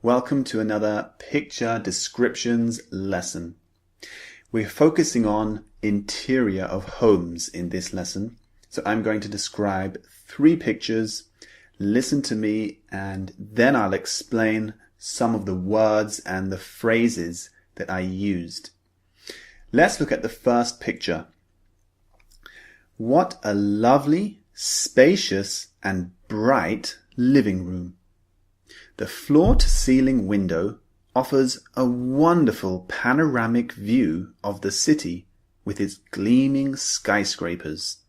Welcome to another picture descriptions lesson. We're focusing on interior of homes in this lesson. So I'm going to describe 3 pictures, listen to me, and then I'll explain some of the words and the phrases that I used. Let's look at the first picture. What a lovely, spacious, and bright living room. The floor-to-ceiling window offers a wonderful panoramic view of the city with its gleaming skyscrapers.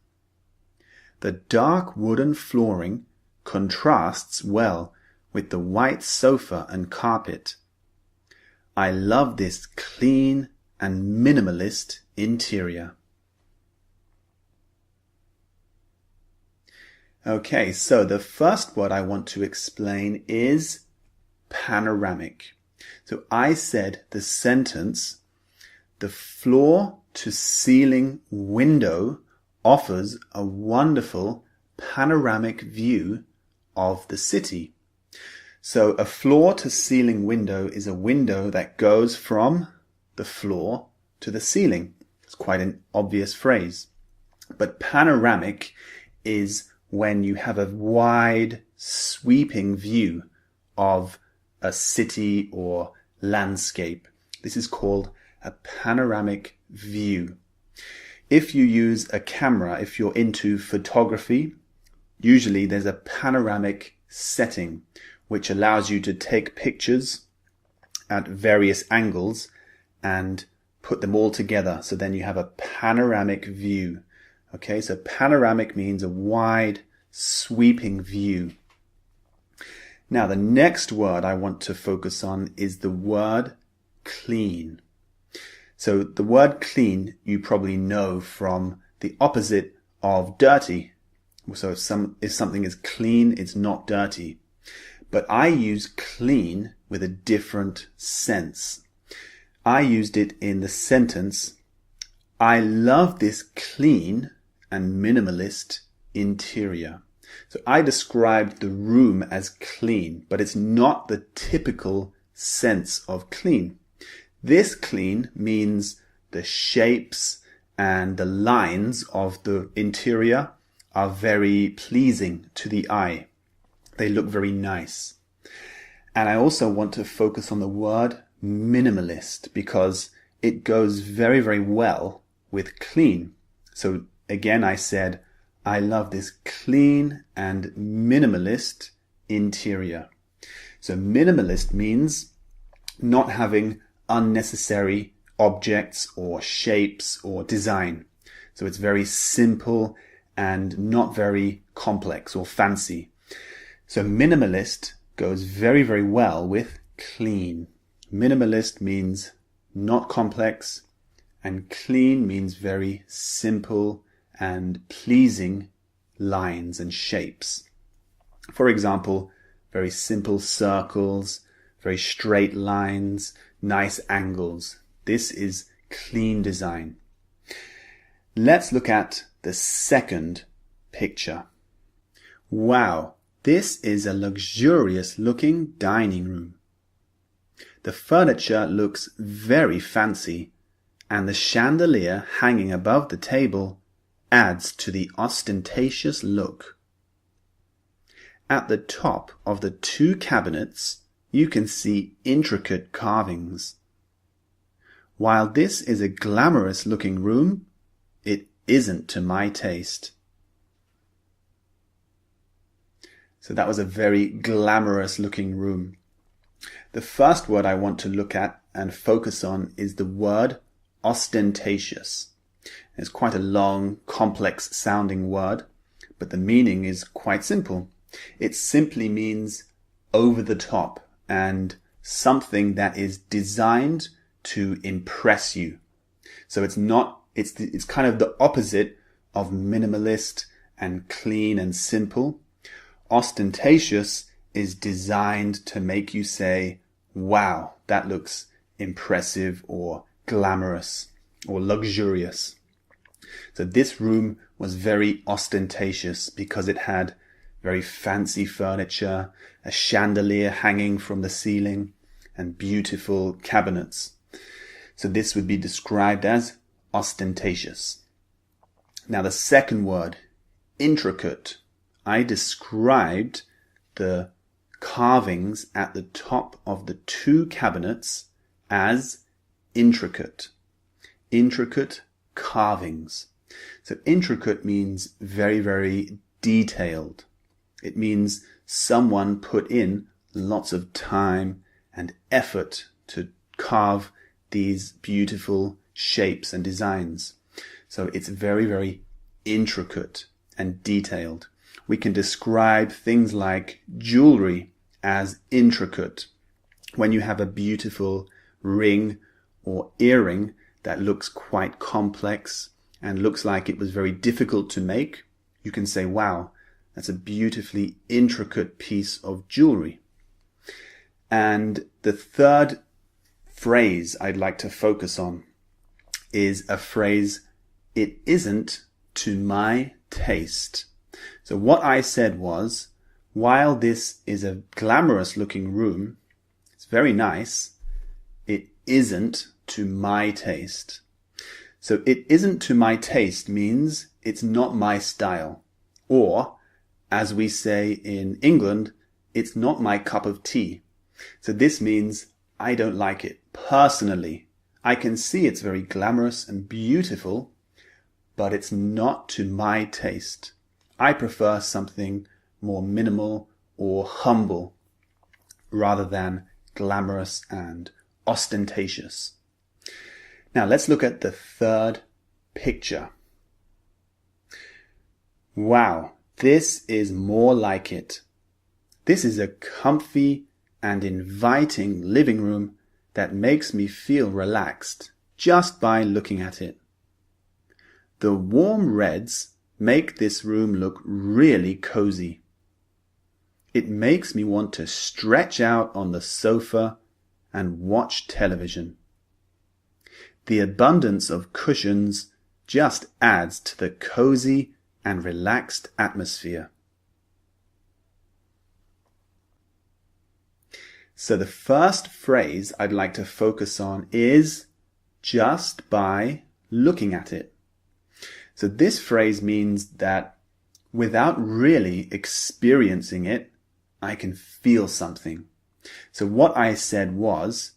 The dark wooden flooring contrasts well with the white sofa and carpet. I love this clean and minimalist interior. Okay, so the first word I want to explain is panoramic. So I said the sentence, the floor-to-ceiling window offers a wonderful panoramic view of the city. So a floor-to-ceiling window is a window that goes from the floor to the ceiling. It's quite an obvious phrase. But panoramic is when you have a wide, sweeping view of a city or landscape. This is called a panoramic view. If you use a camera, if you're into photography, usually there's a panoramic setting which allows you to take pictures at various angles and put them all together. So then you have a panoramic view. Okay, so panoramic means a wide, sweeping view. Now, the next word I want to focus on is the word clean. So the word clean you probably know from the opposite of dirty. So if something is clean, it's not dirty. But I use clean with a different sense. I used it in the sentence, I love this clean and minimalist interior. So I described the room as clean, but it's not the typical sense of clean. This clean means the shapes and the lines of the interior are very pleasing to the eye. They look very nice. And I also want to focus on the word minimalist because it goes very, very well with clean. So again, I said, I love this clean and minimalist interior. So minimalist means not having unnecessary objects or shapes or design. So it's very simple and not very complex or fancy. So minimalist goes very, very well with clean. Minimalist means not complex, and clean means very simple and pleasing lines and shapes. For example, very simple circles, very straight lines, nice angles. This is clean design. Let's look at the second picture. Wow, this is a luxurious looking dining room. The furniture looks very fancy, and the chandelier hanging above the table adds to the ostentatious look. At the top of the 2 cabinets, you can see intricate carvings. While this is a glamorous looking room, it isn't to my taste. So that was a very glamorous looking room. The first word I want to look at and focus on is the word ostentatious. It's quite a long, complex sounding word, but the meaning is quite simple. It simply means over the top and something that is designed to impress you. So it's kind of the opposite of minimalist and clean and simple. Ostentatious is designed to make you say, wow, that looks impressive or glamorous or luxurious. So this room was very ostentatious because it had very fancy furniture, a chandelier hanging from the ceiling, and beautiful cabinets. So this would be described as ostentatious. Now the second word, intricate. I described the carvings at the top of the two cabinets as intricate. Intricate carvings. So intricate means very, very detailed. It means someone put in lots of time and effort to carve these beautiful shapes and designs. So it's very, very intricate and detailed. We can describe things like jewelry as intricate. When you have a beautiful ring or earring that looks quite complex and looks like it was very difficult to make, you can say, wow, that's a beautifully intricate piece of jewelry. And the third phrase I'd like to focus on is a phrase, it isn't to my taste. So what I said was, while this is a glamorous looking room, it's very nice, it isn't to my taste. So it isn't to my taste means it's not my style. Or, as we say in England, it's not my cup of tea. So this means I don't like it. Personally, I can see it's very glamorous and beautiful, but it's not to my taste. I prefer something more minimal or humble rather than glamorous and ostentatious. Now let's look at the third picture. Wow, this is more like it. This is a comfy and inviting living room that makes me feel relaxed just by looking at it. The warm reds make this room look really cozy. It makes me want to stretch out on the sofa and watch television. The abundance of cushions just adds to the cozy and relaxed atmosphere. So the first phrase I'd like to focus on is just by looking at it. So this phrase means that without really experiencing it, I can feel something. So what I said was,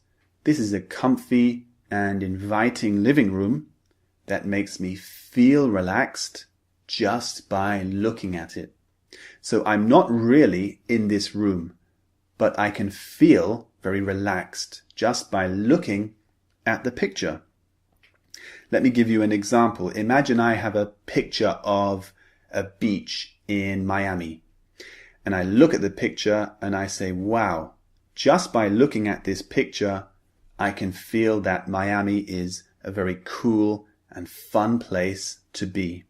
this is a comfy and inviting living room that makes me feel relaxed just by looking at it. So I'm not really in this room, but I can feel very relaxed just by looking at the picture. Let me give you an example. Imagine I have a picture of a beach in Miami, and I look at the picture and I say, wow, just by looking at this picture, I can feel that Miami is a very cool and fun place to be.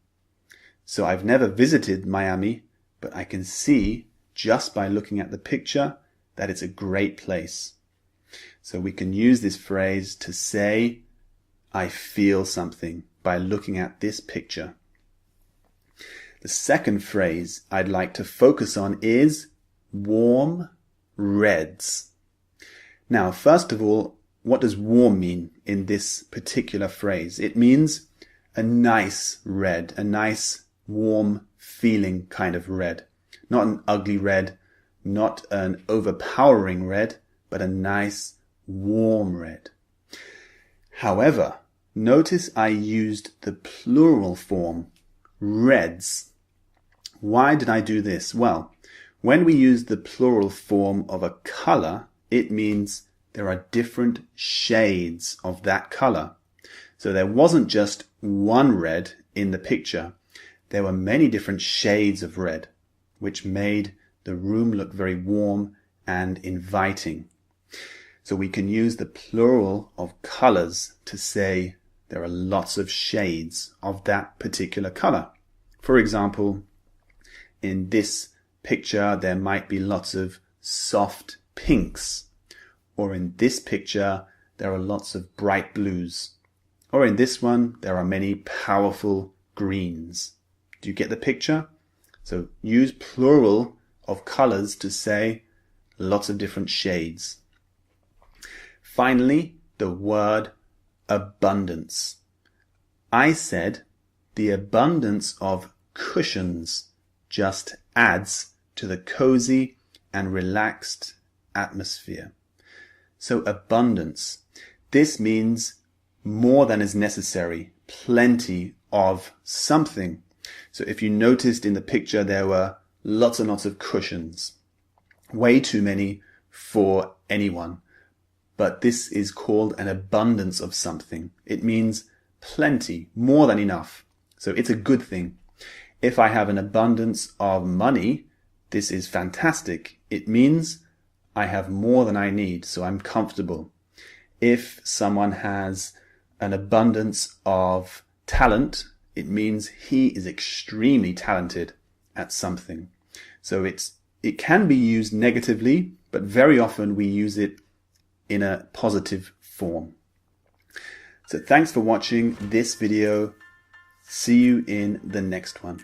So I've never visited Miami, but I can see just by looking at the picture that it's a great place. So we can use this phrase to say, I feel something by looking at this picture. The second phrase I'd like to focus on is warm reds. Now, first of all, what does warm mean in this particular phrase? It means a nice red, a nice warm feeling kind of red. Not an ugly red, not an overpowering red, but a nice warm red. However, notice I used the plural form, reds. Why did I do this? Well, when we use the plural form of a color, it means there are different shades of that color. So there wasn't just one red in the picture. There were many different shades of red, which made the room look very warm and inviting. So we can use the plural of colors to say there are lots of shades of that particular color. For example, in this picture, there might be lots of soft pinks. Or in this picture, there are lots of bright blues. Or in this one, there are many powerful greens. Do you get the picture? So use plural of colors to say lots of different shades. Finally, the word abundance. I said the abundance of cushions just adds to the cozy and relaxed atmosphere. So abundance. This means more than is necessary, plenty of something. So if you noticed in the picture, there were lots and lots of cushions. Way too many for anyone. But this is called an abundance of something. It means plenty, more than enough. So it's a good thing. If I have an abundance of money, this is fantastic. It means I have more than I need, so I'm comfortable. If someone has an abundance of talent, it means he is extremely talented at something. So it can be used negatively, but very often we use it in a positive form. So thanks for watching this video. See you in the next one.